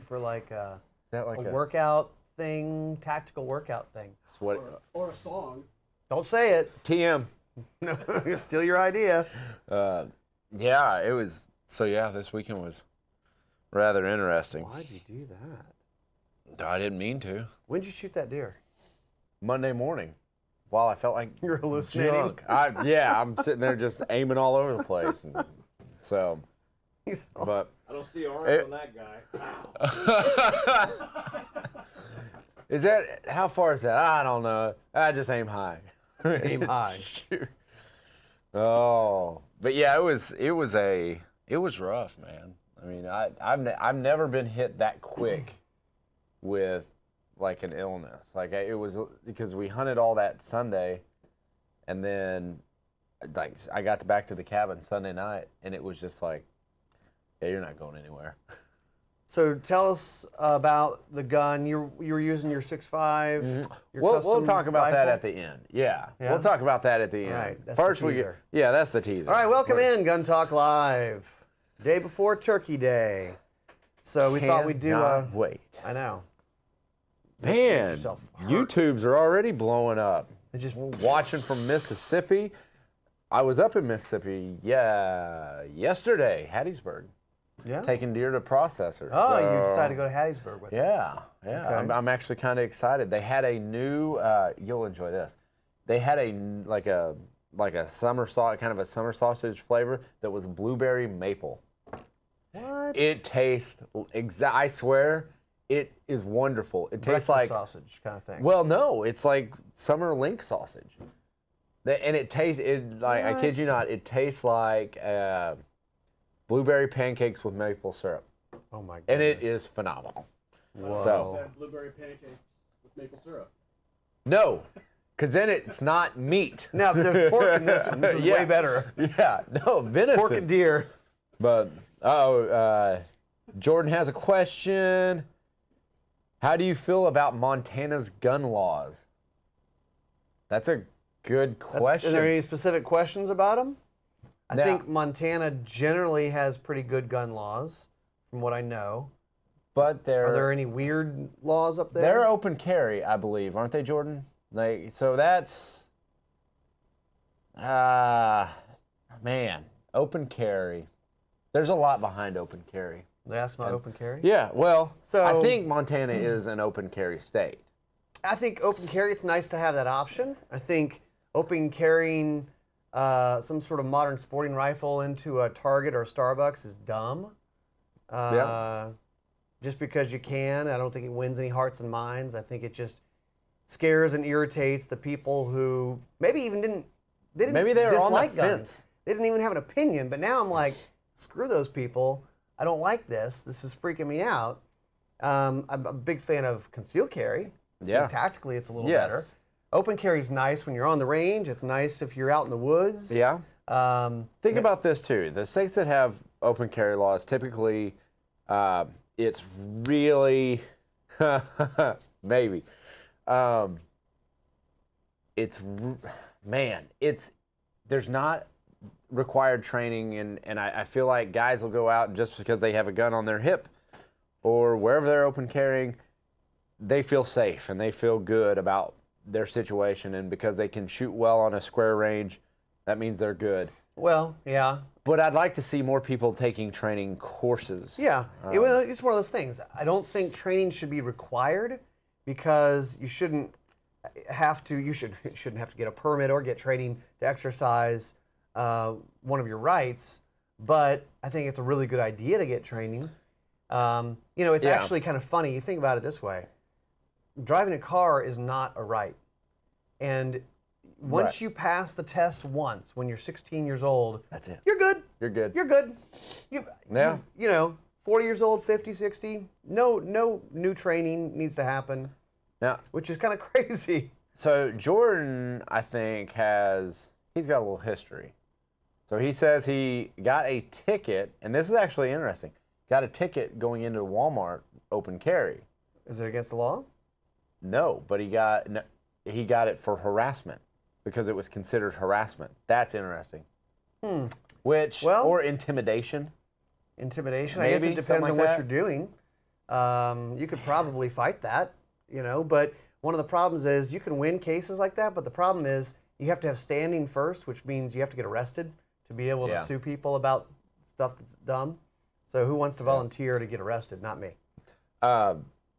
for like a like a workout thing, tactical workout thing. Or a song. Don't say it. TM. No, steal your idea. Yeah, it was. So yeah, this weekend was rather interesting. Why'd you do that? I didn't mean to. When'd you shoot that deer? Monday morning, while I felt like You're hallucinating. junk. I'm sitting there just aiming all over the place. And so, but I don't see arms on that guy. is that how far is that? I don't know. I just aim high. Aim high. Shoot. Oh, but yeah, it was rough, man. I mean, I've never been hit that quick with like an illness. Like it was because we hunted all that Sunday, and then like I got back to the cabin Sunday night, and it was just like, yeah, you're not going anywhere. So tell us about the gun. You were using your 6.5. Mm-hmm. Your We'll talk about rifle? that at the end. Yeah, we'll talk about that at the end. Right, that's First the teaser. that's the teaser. All right, welcome in Gun Talk Live. Day before Turkey Day. So we thought we'd do wait. I know. Man, yourself hurt. YouTubes are already blowing up. It just Watching from Mississippi. I was up in Mississippi, yesterday, Hattiesburg, taking deer to processors. Oh, So, you decided to go to Hattiesburg with them. Yeah. Okay. I'm actually kind of excited. They had a new. You'll enjoy this. They had a summer kind of a summer sausage flavor that was blueberry maple. What? It tastes I swear, it is wonderful. It tastes Breakfast like sausage kind of thing. Well, no, it's like summer link sausage. And it tastes like I kid you not, it tastes like blueberry pancakes with maple syrup. Oh my goodness. And it is phenomenal. Whoa. So Blueberry pancakes with maple syrup. no, because then it's not meat. Now there's pork in this one. This is way better. Yeah, no, venison. Pork and deer. But Jordan has a question. How do you feel about Montana's gun laws? That's a good question. Are there any specific questions about them? I Now- think Montana generally has pretty good gun laws, from what I know. But Are there any weird laws up there? they're open carry, I believe, aren't they, Jordan? Like, so that's, man, open carry. There's a lot behind open carry. That's not open carry? Yeah, well, So- I think Montana is an open carry state. I think open carry, it's nice to have that option. I think open carrying some sort of modern sporting rifle into a Target or a Starbucks is dumb. Just because you can. I don't think it wins any hearts and minds. I think it just scares and irritates the people who maybe even didn't Maybe they were on the dislike guns. fence. They didn't even have an opinion, but now I'm like, screw those people. I don't like this. This is freaking me out. I'm a big fan of concealed carry. Yeah. And tactically, it's a little Yes. better. Open carry is nice when you're on the range. It's nice if you're out in the woods. Yeah. Think about this too. The states that have open carry laws, typically, it's really, maybe, there's not required training, and I feel like guys will go out just because they have a gun on their hip or wherever they're open carrying, they feel safe and they feel good about their situation, and because they can shoot well on a square range, that means they're good. Well, yeah. But I'd like to see more people taking training courses. Yeah, it's one of those things. I don't think training should be required because you shouldn't have to get a permit or get training to exercise one of your rights. But I think it's a really good idea to get training. It's actually kind of funny. You think about it this way. Driving a car is not a right. And once you pass the test once, when you're 16 years old, that's it. You're good. You're good. You're good. Yeah. 40 years old, 50, 60, no new training needs to happen. Now, which is kind of crazy. So Jordan, I think, he's got a little history. So he says he got a ticket, and this is actually interesting, got a ticket going into Walmart open carry. Is it against the law? No, but he got it for harassment because it was considered harassment. That's interesting. Or intimidation. Intimidation. Maybe, I guess it depends like on what that. you're doing. You could probably fight that, but one of the problems is you can win cases like that, but the problem is you have to have standing first, which means you have to get arrested to be able to sue people about stuff that's dumb. So who wants to volunteer to get arrested? Not me.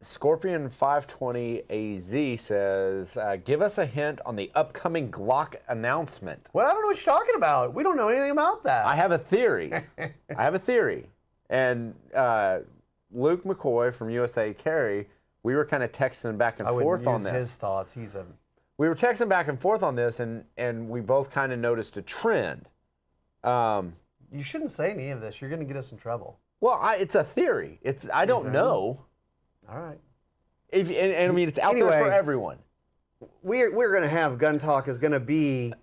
Scorpion 520AZ says, give us a hint on the upcoming Glock announcement. Well, I don't know what you're talking about. We don't know anything about that. I have a theory. And Luke McCoy from USA Carry, we were kind of texting back and forth on this. His thoughts. We were texting back and forth on this, and we both kind of noticed a trend. You shouldn't say any of this. You're going to get us in trouble. Well, it's a theory. I don't know. All right. And I mean, it's out there for everyone. We're going to have Gun Talk is going to be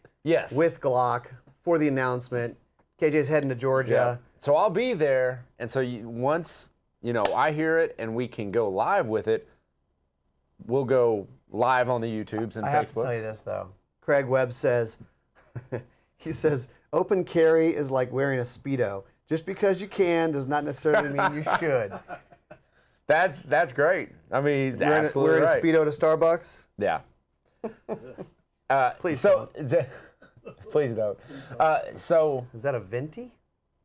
with Glock for the announcement. KJ's heading to Georgia. Yeah. So I'll be there, and so once I hear it and we can go live with it, we'll go live on the YouTubes and I Facebooks. have to tell you this though. Craig Webb says, he says, open carry is like wearing a Speedo. Just because you can does not necessarily mean you should. That's great. I mean, he's absolutely wearing right. a Speedo to Starbucks? Yeah. Please don't. Please don't. Is that a venti?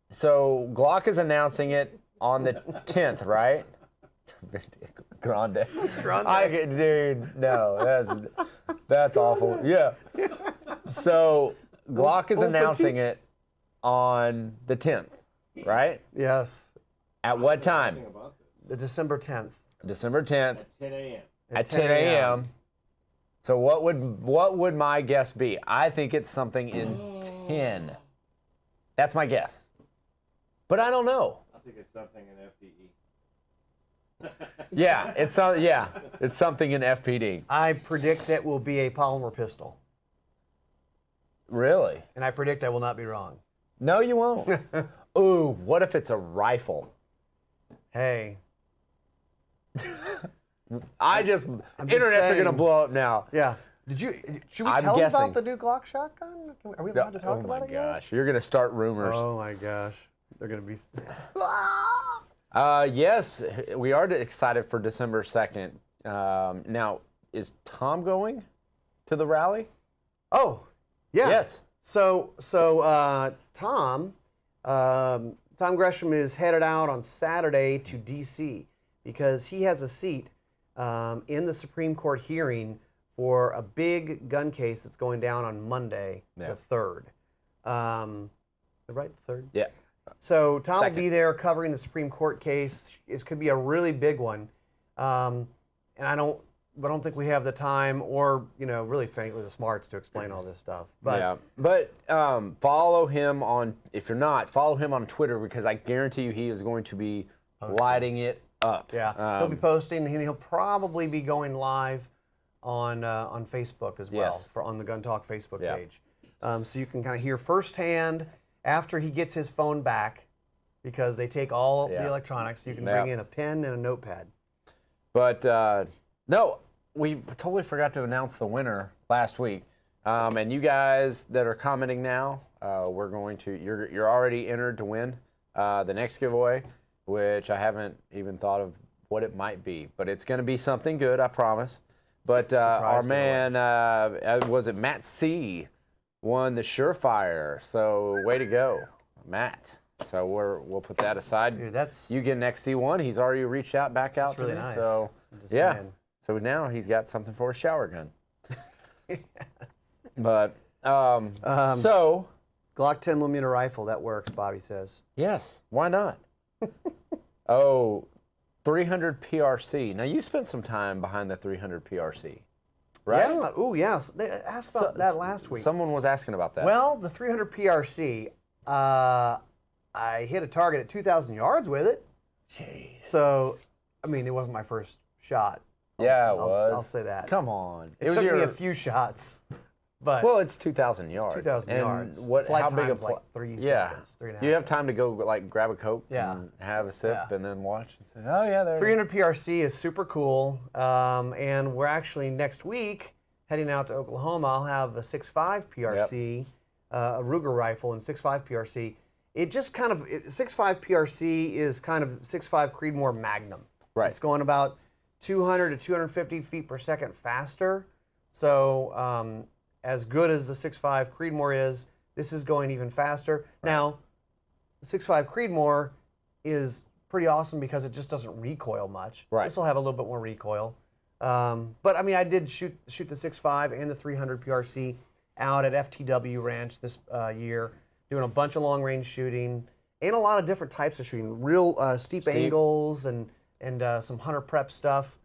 So Glock is announcing it on the 10th, right? Grande. Grande. Dude, no, that's awful. Yeah. So Glock is announcing it on the 10th, right? Yes. At what time? The December 10th. December 10th. At 10 a.m. At 10 a.m. So what would my guess be? I think it's something in 10. That's my guess. But I don't know. I think it's something in FDE. Yeah, it's something in FPD. I predict it will be a polymer pistol. Really? And I predict I will not be wrong. No, you won't. Ooh, what if it's a rifle? Hey. Internets are gonna blow up now. Yeah. Should we I'm tell them guessing. about the new Glock shotgun? Are we allowed to talk about it yet? Oh my gosh, you're gonna start rumors. Oh my gosh. They're gonna be Yes, we are excited for December 2nd. Now, is Tom going to the rally? Oh, yeah. Yes. So Tom Gresham is headed out on Saturday to D.C. because he has a seat in the Supreme Court hearing for a big gun case that's going down on Monday, the 3rd. Right, the 3rd? Yeah. So Tom Second. will be there covering the Supreme Court case. It could be a really big one, and I don't think we have the time or really frankly the smarts to explain all this stuff. But follow him on. If you're not, follow him on Twitter because I guarantee you he is going to be lighting it up. Yeah, he'll be posting. He'll probably be going live on Facebook as well on the Gun Talk Facebook page, so you can kind of hear firsthand. After he gets his phone back, because they take all the electronics, you can bring in a pen and a notepad. But no, we totally forgot to announce the winner last week. And you guys that are commenting now, you're already entered to win the next giveaway, which I haven't even thought of what it might be, but it's going to be something good, I promise. But our man, was it Matt C? Won the Surefire, so way to go, Matt. So we'll put that aside. Dude, you get an XC1. He's already reached back out to really me. nice. So yeah. Saying. So now he's got something for a shower gun. Yes. But so Glock 10mm rifle that works. Bobby says. Yes. Why not? 300 PRC. Now you spent some time behind the 300 PRC. Right? Yeah. Oh, yes. They asked about that last week. Someone was asking about that. Well, the 300 PRC, I hit a target at 2,000 yards with it. Jeez. So, I mean, it wasn't my first shot. Yeah, it was. I'll say that. Come on. It took me a few shots. But well, it's 2,000 yards. 2,000 yards. Flight how big time's a like 3 seconds, 3.5 You have time to go grab a Coke and have a sip and then watch and say, oh yeah, there 300 PRC is super cool. And we're actually next week heading out to Oklahoma. I'll have a 6.5 PRC, a Ruger rifle and 6.5 PRC. It just kind of 6.5 PRC is kind of 6.5 Creedmoor Magnum. Right. It's going about 200 to 250 feet per second faster. So as good as the 6.5 Creedmoor is, this is going even faster. Right. Now, the 6.5 Creedmoor is pretty awesome because it just doesn't recoil much. Right. This will have a little bit more recoil. But I mean, I did shoot the 6.5 and the 300 PRC out at FTW Ranch this year, doing a bunch of long range shooting and a lot of different types of shooting, real steep angles and some hunter prep stuff.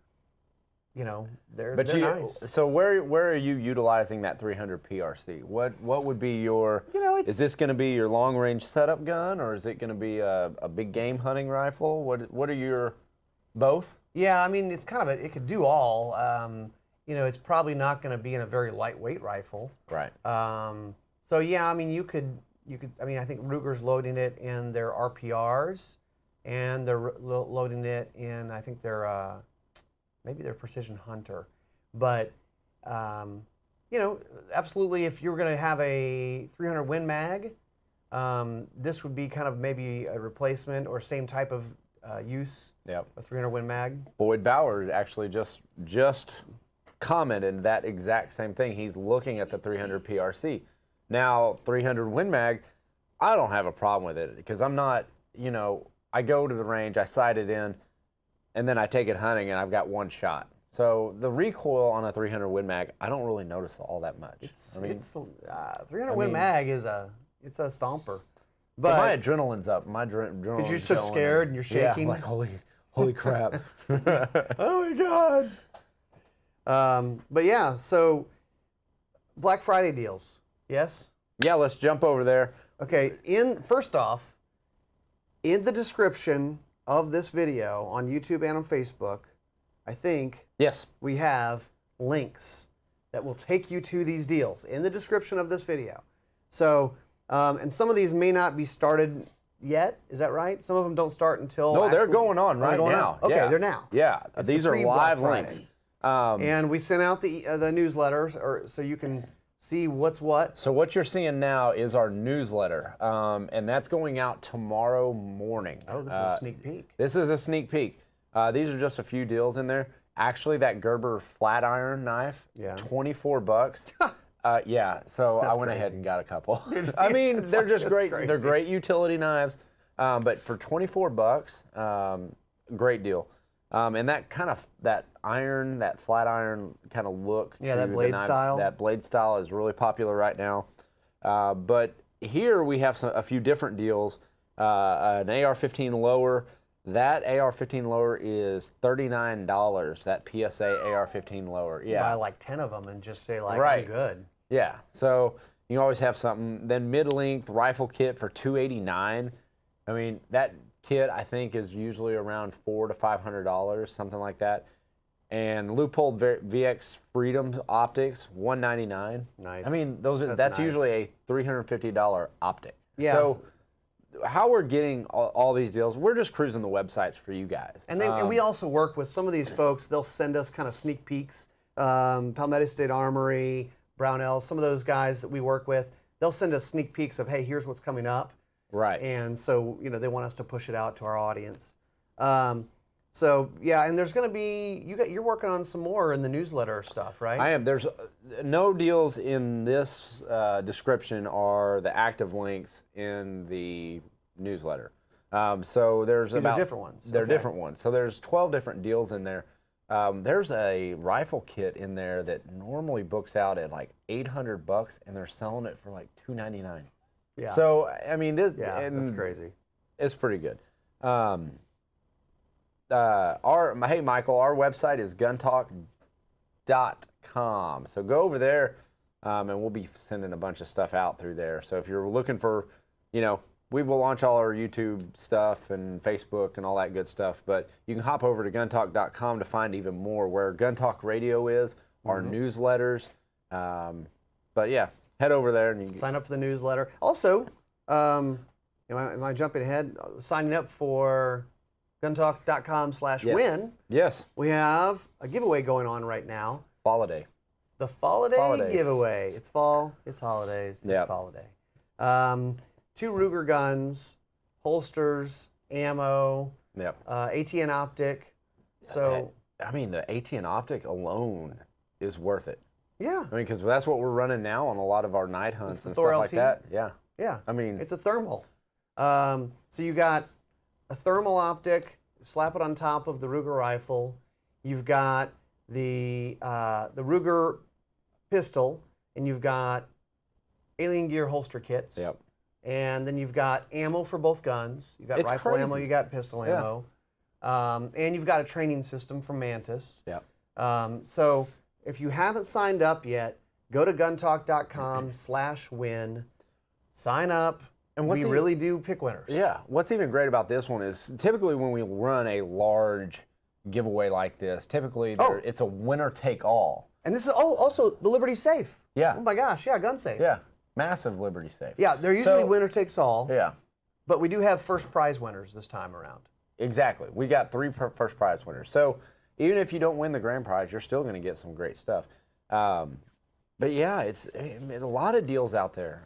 You know, they're nice. So where are you utilizing that 300 PRC? What would be your? You know, is this going to be your long range setup gun, or is it going to be a big game hunting rifle? What are your both? Yeah, I mean, it's kind of it could do all. You know, it's probably not going to be in a very lightweight rifle. Right. So yeah, I mean, you could. I mean, I think Ruger's loading it in their RPRs, and they're loading it in I think their maybe their Precision Hunter, but you know, absolutely. If you were going to have a 300 Win Mag, this would be kind of maybe a replacement or same type of use. Yep. A 300 Win Mag. Boyd Bauer actually just commented that exact same thing. He's looking at the 300 PRC. Now, 300 Win Mag, I don't have a problem with it because I'm not, you know, I go to the range, I sight it in, and then I take it hunting and I've got one shot. So the recoil on a 300 Win Mag, I don't really notice all that much. 300 Win Mag is a stomper. But my adrenaline's up. My adrenaline's because you're so scared and you're shaking. Yeah, I'm like, holy crap. Oh my God. But yeah, so Black Friday deals. Yes? Yeah, let's jump over there. Okay, first off, in the description of this video on YouTube and on Facebook, I think yes, we have links that will take you to these deals in the description of this video. So, and some of these may not be started yet. Is that right? Some of them don't start until. No, they're going on right now. Okay, yeah. They're now. Yeah, It's these the are live pre-Black links. And we sent out the newsletters, so you can see what's what. So what you're seeing now is our newsletter, and that's going out tomorrow morning. Oh, this is a sneak peek. This is a sneak peek. These are just a few deals in there. Actually, that Gerber flat iron knife, yeah. $24. Yeah, so That's I went crazy. ahead and got a couple. I mean, they're just great. Crazy. They're great utility knives, but for $24, great deal. And that kind of that flat iron kind of look. Yeah, to that the blade knife, style. That blade style is really popular right now. But here we have a few different deals. An AR-15 lower. That AR-15 lower is $39. That PSA AR-15 lower. Yeah. Buy like 10 of them and just say like, Right. I'm good. Yeah. So you always have something. Then mid-length rifle kit for $289. I mean, that kit I think is usually around $400 to $500, something like that. And Leupold VX Freedom optics, $199. Nice. I mean, that's nice. usually a $350 optic. Yeah. So how we're getting all these deals, we're just cruising the websites for you guys. And we also work with some of these folks. They'll send us kind of sneak peeks. Palmetto State Armory, Brownell, some of those guys that we work with, they'll send us sneak peeks of, hey, here's what's coming up. Right. And so, you know, they want us to push it out to our audience. So yeah, and there's going to be you're working on some more in the newsletter stuff, right? I am. There's no deals in this description are the active links in the newsletter. So there's These about are different ones. They're Okay. different ones. So there's 12 different deals in there. There's a rifle kit in there that normally books out at like $800, and they're selling it for like $299. Yeah. So I mean, this that's crazy. It's pretty good. Hey Michael, our website is guntalk.com. So go over there, and we'll be sending a bunch of stuff out through there. So if you're looking for, you know, we will launch all our YouTube stuff and Facebook and all that good stuff. But you can hop over to guntalk.com to find even more where Gun Talk Radio is, our newsletters. But yeah, head over there and you Sign up for the newsletter. Also, am I jumping ahead? Signing up for guntalk.com/win. Yes, We have a giveaway going on right now. holiday. The Falladay Falladay. giveaway. It's fall. It's holidays. It's Yep. Falladay. 2 Ruger guns, holsters, ammo, Yep. ATN optic, So I mean, the ATN optic alone is worth it. yeah, I mean, because that's what we're running now on a lot of our night hunts the and Thor stuff like LT? that. Yeah. yeah. I mean, It's a thermal. So you got a thermal optic. Slap it on top of the Ruger rifle. You've got the Ruger pistol, and you've got Alien Gear holster kits. Yep. And then you've got ammo for both guns. You've got It's rifle ammo. crazy. You got pistol Yeah. ammo. And you've got a training system from Mantis. Yep. So if you haven't signed up yet, go to guntalk.com/win. Sign up. And We really do pick winners. Yeah. What's even great about this one is typically when we run a large giveaway like this, typically it's a winner take all. And this is also the Liberty Safe. Yeah. Oh my gosh, yeah, gun safe. Yeah. Massive Liberty Safe. Yeah, they're usually So- winner takes all. Yeah. But we do have first prize winners this time around. Exactly. We got 3 first prize winners. So even if you don't win the grand prize, you're still going to get some great stuff. But yeah, it's a lot of deals out there.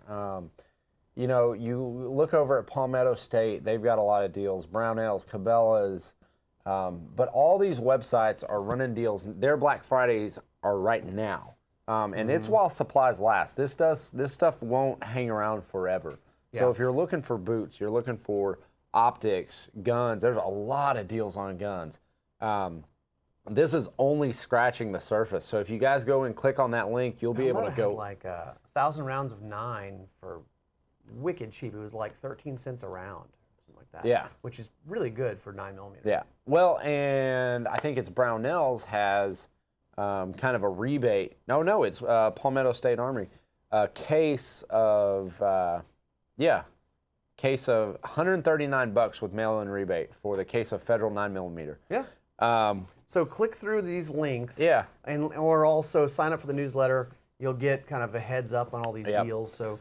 You know, you look over at Palmetto State, they've got a lot of deals. Brownells, Cabela's. But all these websites are running deals. Their Black Fridays are right now. And it's while supplies last. This stuff won't hang around forever. So Yeah. if you're looking for boots, you're looking for optics, guns, there's a lot of deals on guns. This is only scratching the surface. So if you guys go and click on that link, you'll be able to go. Like 1,000 rounds of 9 for wicked cheap. It was like 13 cents a round, something like that. Yeah. Which is really good for 9mm. Yeah. Well, and I think it's Brownells has kind of a rebate. No, it's Palmetto State Armory. A case of, case of $139 with mail-in rebate for the case of federal 9mm. Yeah. So click through these links. Yeah. Or also sign up for the newsletter. You'll get kind of a heads up on all these Yep. deals. So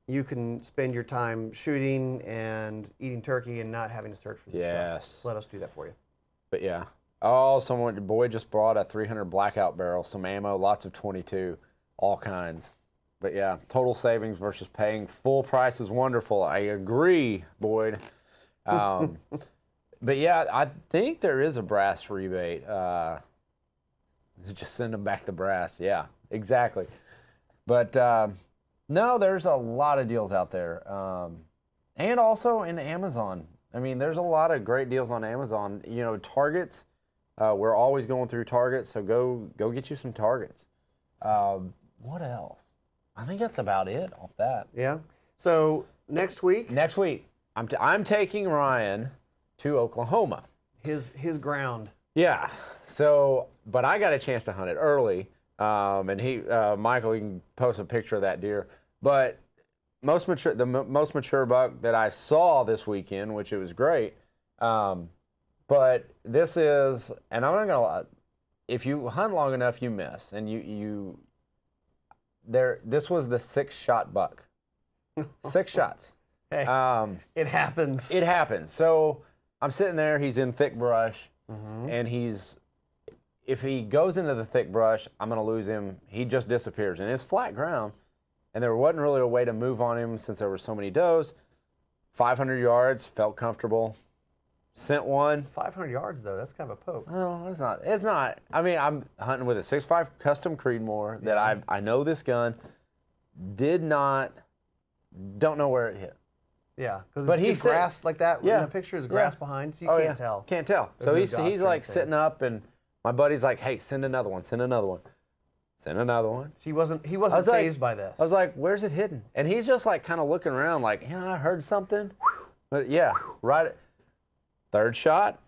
you can spend your time shooting and eating turkey and not having to search for this Yes. stuff. Let us do that for you. But yeah. Oh, boy just brought a 300 blackout barrel, some ammo, lots of 22, all kinds. But yeah, total savings versus paying full price is wonderful. I agree, Boyd. But yeah, I think there is a brass rebate. Just send them back the brass. Yeah, exactly. But no, there's a lot of deals out there. And also in Amazon. I mean, there's a lot of great deals on Amazon. You know, Targets. We're always going through Targets, so go get you some Targets. What else? I think that's about it off that. Yeah. So next week, Next week, I'm taking Ryan to Oklahoma. his ground. Yeah. So, but I got a chance to hunt it early, and Michael, you can post a picture of that deer. But the most mature buck that I saw this weekend, which it was great. But this is, and I'm not gonna. If you hunt long enough, you miss, and This was the 6-shot buck. 6 shots. Hey, it happens. It happens. So I'm sitting there. He's in thick brush, and if he goes into the thick brush, I'm going to lose him. He just disappears, and it's flat ground, and there wasn't really a way to move on him since there were so many does. 500 yards, felt comfortable. Sent one. 500 yards though. That's kind of a poke. No, it's not. It's not. I mean, I'm hunting with a 6.5 custom Creedmoor that I know this gun. Don't know where it hit. Yeah, because But it's he said- grass like that. Yeah. In the picture is grass Yeah. behind, so you can't tell. Can't tell. There's So no he's dots or like anything. sitting up, and my buddy's like, "Hey, send another one. Send another one. Send another one." He wasn't was like- fazed by this. I was like, "Where's it hidden?" And he's just like kind of looking around, like, "Yeah, I heard something." But yeah, right. Third shot,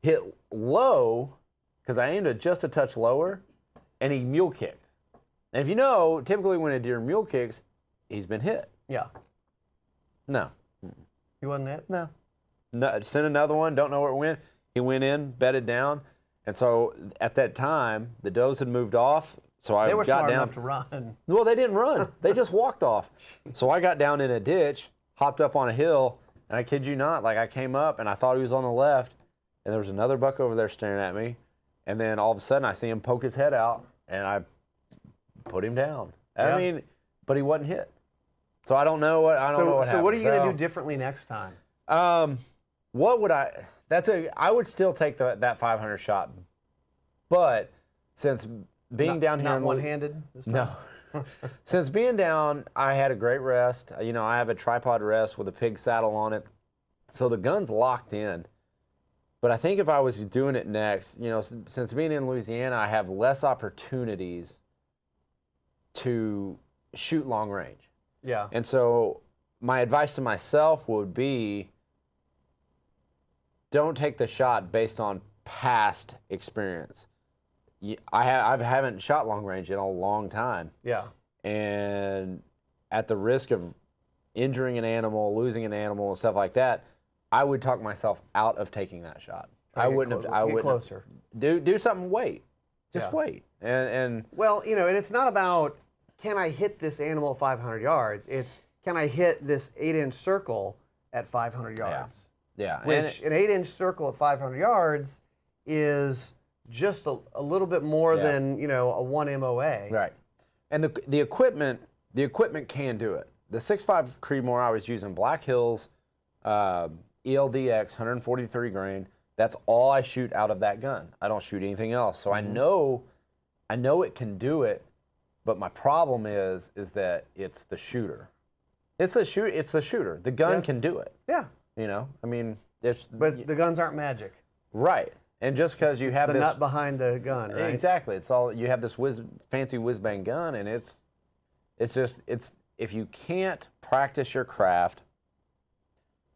hit low, because I aimed it just a touch lower, and he mule kicked. And if you know, typically when a deer mule kicks, he's been hit. Yeah. No. He wasn't it? No. Sent another one, don't know where it went. He went in, bedded down. And so at that time, the does had moved off. So I They were got smart down. enough to run. Well, they didn't run. They just walked off. So I got down in a ditch, hopped up on a hill, and I kid you not, like I came up and I thought he was on the left, and there was another buck over there staring at me. And then all of a sudden I see him poke his head out, and I put him down. Yeah. I mean, but he wasn't hit. So I don't know what So what are happened. you going to do differently next time? What would I? I would still take that 500 shot, but since being down here not in one-handed this time? No. Since being down, I had a great rest. You know, I have a tripod rest with a pig saddle on it. So the gun's locked in. But I think if I was doing it next, you know, since being in Louisiana, I have less opportunities to shoot long range. Yeah. And so my advice to myself would be, don't take the shot based on past experience. I haven't shot long range in a long time. Yeah. And at the risk of injuring an animal, losing an animal, and stuff like that, I would talk myself out of taking that shot. I wouldn't have. I Get wouldn't closer. do something. Wait, just Yeah. wait. And Well, you know, and it's not about can I hit this animal 500 yards. It's can I hit this 8-inch circle at 500 yards. yeah, Which an 8-inch circle at 500 yards is just a little bit more Yeah. than, you know, a 1 MOA. right. And the equipment can do it. The 6.5 Creedmoor I was using, Black Hills, ELDX 143 grain. That's all I shoot out of that gun. I don't shoot anything else. So I know it can do it, but my problem is that it's the shooter. It's the shooter. The gun Yeah. can do it. Yeah. You know, I mean, But the guns aren't magic. right. And just because you have The this nut behind the gun, right? exactly, it's all you have this fancy whiz bang gun, and it's if you can't practice your craft,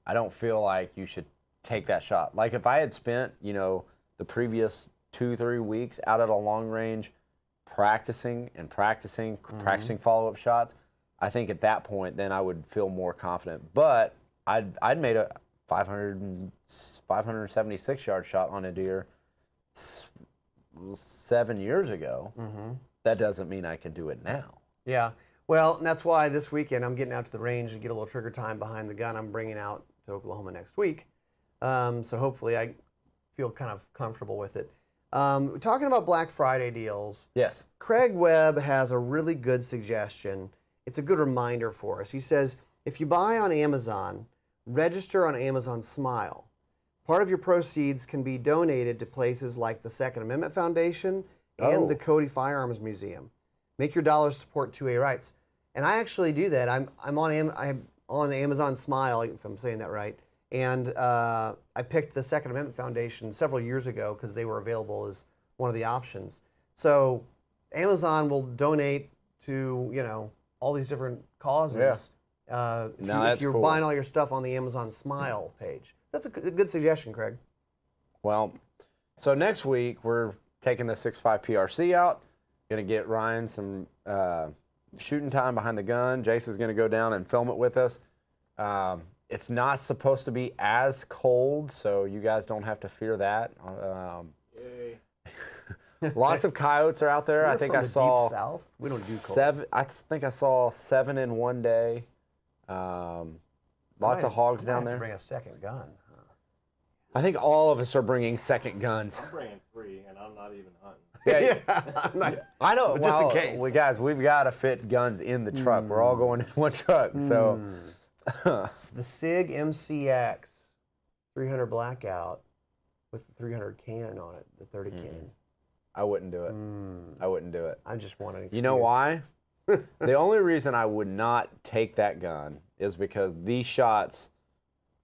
I don't feel like you should take that shot. Like if I had spent, you know, the previous 2-3 weeks out at a long range practicing follow-up shots, I think at that point then I would feel more confident. But I'd made a 576 yard shot on a deer 7 years ago. That doesn't mean I can do it now. Yeah. Well, and that's why this weekend I'm getting out to the range and get a little trigger time behind the gun I'm bringing out to Oklahoma next week. So hopefully I feel kind of comfortable with it. Talking about Black Friday deals, Yes. Craig Webb has a really good suggestion. It's a good reminder for us. He says, if you buy on Amazon, register on Amazon Smile. Part of your proceeds can be donated to places like the Second Amendment Foundation and the Cody Firearms Museum. Make your dollars support 2A rights. And I actually do that. I'm on Amazon Smile, if I'm saying that right. And I picked the Second Amendment Foundation several years ago because they were available as one of the options. So Amazon will donate to, you know, all these different causes. If you're cool. buying all your stuff on the Amazon Smile page. That's a good suggestion, Craig. Well, so next week we're taking the 6.5 PRC out. Going to get Ryan some shooting time behind the gun. Jason's going to go down and film it with us. It's not supposed to be as cold, so you guys don't have to fear that. Yay. Lots of coyotes are out there. We're I think from I the saw Deep South. We don't do cold. 7. I think I saw 7 in one day. Lots of hogs I might down have to there. bring a second gun. I think all of us are bringing second guns. I'm bringing 3, and I'm not even hunting. Yeah, I know. But just in well, case. We've got to fit guns in the truck. We're all going in one truck. So It's the SIG MCX 300 Blackout with the 300 can on it, the 30 can. I wouldn't do it. I wouldn't do it. I just want an excuse. You know why? The only reason I would not take that gun is because these shots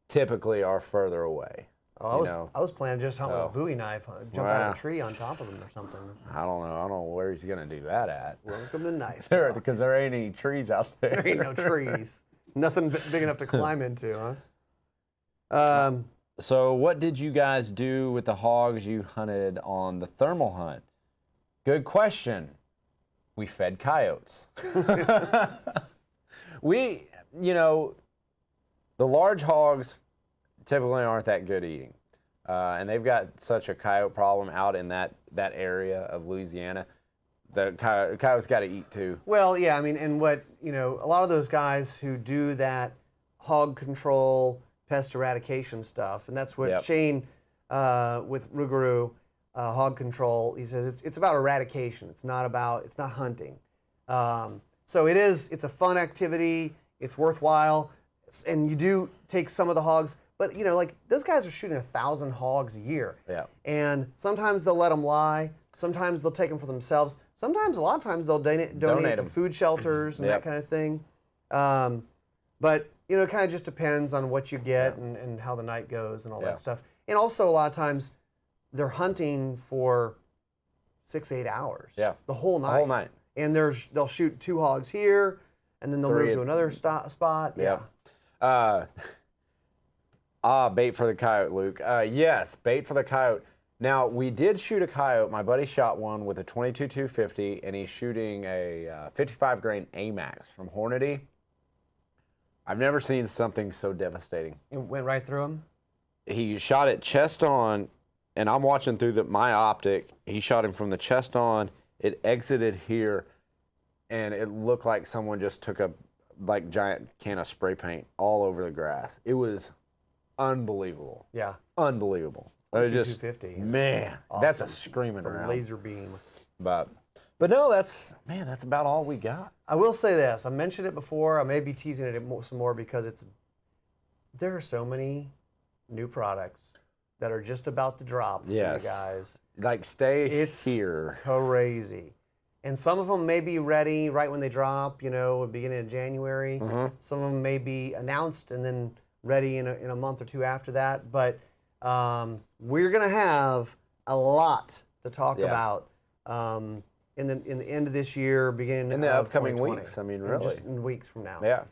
typically are further away. Oh, I was planning just hunting with a Bowie knife, jump out of Wow. a tree on top of them or something. I don't know. I don't know where he's gonna do that at. Welcome to knife. Because there ain't any trees out there. There ain't no trees. Nothing big enough to climb into, huh? So what did you guys do with the hogs you hunted on the thermal hunt? Good question. We fed coyotes. The large hogs typically aren't that good eating. And they've got such a coyote problem out in that area of Louisiana. The coyotes got to eat too. Well, yeah, I mean, and a lot of those guys who do that hog control, pest eradication stuff, and that's what Shane with Rougarou, hog control, he says it's about eradication. It's not hunting. So it's a fun activity. It's worthwhile, and you do take some of the hogs, But like those guys are shooting 1,000 hogs a year. Yeah. And sometimes they'll let them lie. Sometimes they'll take them for themselves. Sometimes, a lot of times, they'll donate to 'em. food shelters and that kind of thing. But it kind of just depends on what you get and how the night goes and all that stuff. And also, a lot of times, they're hunting for 6-8 hours. Yeah. The whole night. The whole night. And they'll shoot 2 hogs here, and then they'll move to another spot. Yeah. Bait for the coyote, Luke. Yes, bait for the coyote. Now, we did shoot a coyote. My buddy shot one with a 22-250, and he's shooting a 55 grain AMAX from Hornady. I've never seen something so devastating. It went right through him? He shot it chest on, and I'm watching through my optic. He shot him from the chest on. It exited here, and it looked like someone just took a giant can of spray paint all over the grass. It was unbelievable. Yeah. Unbelievable. Just 250. Man, Awesome. That's a screaming It's a round. laser beam. But no, that's about all we got. I will say this. I mentioned it before. I may be teasing it some more because there are so many new products that are just about to drop for you guys. Stay here. Crazy. And some of them may be ready right when they drop, beginning of January. Mm-hmm. Some of them may be announced and then ready in a month or two after that. But we're going to have a lot to talk about in the end of this year, beginning in the of upcoming 2020. weeks. I mean, really. Just in weeks from now. Yeah.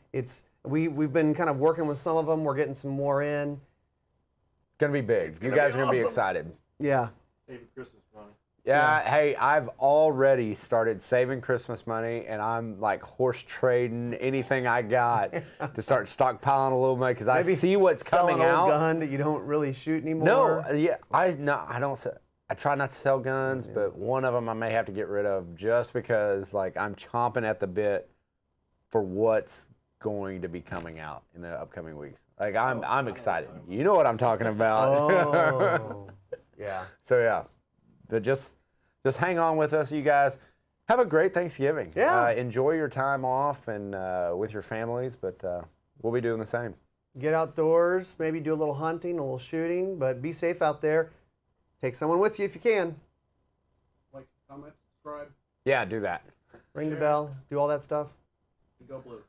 We've been kind of working with some of them. We're getting some more in. It's going to be big. You guys are going to be excited. Yeah. Saving Christmas money. Yeah, hey, I've already started saving Christmas money, and I'm horse trading anything I got to start stockpiling a little money because I see what's coming Sell an out. old gun that you don't really shoot anymore. No, yeah, I don't. I try not to sell guns, but one of them I may have to get rid of just because I'm chomping at the bit for what's going to be coming out in the upcoming weeks. I'm excited. You know what I'm talking about. Oh, yeah. So yeah, but just hang on with us, you guys. Have a great Thanksgiving. Yeah. Enjoy your time off and with your families, but we'll be doing the same. Get outdoors, maybe do a little hunting, a little shooting, but be safe out there. Take someone with you if you can. Like, comment, subscribe, Yeah, do that. Ring the bell, do all that stuff. and go blue.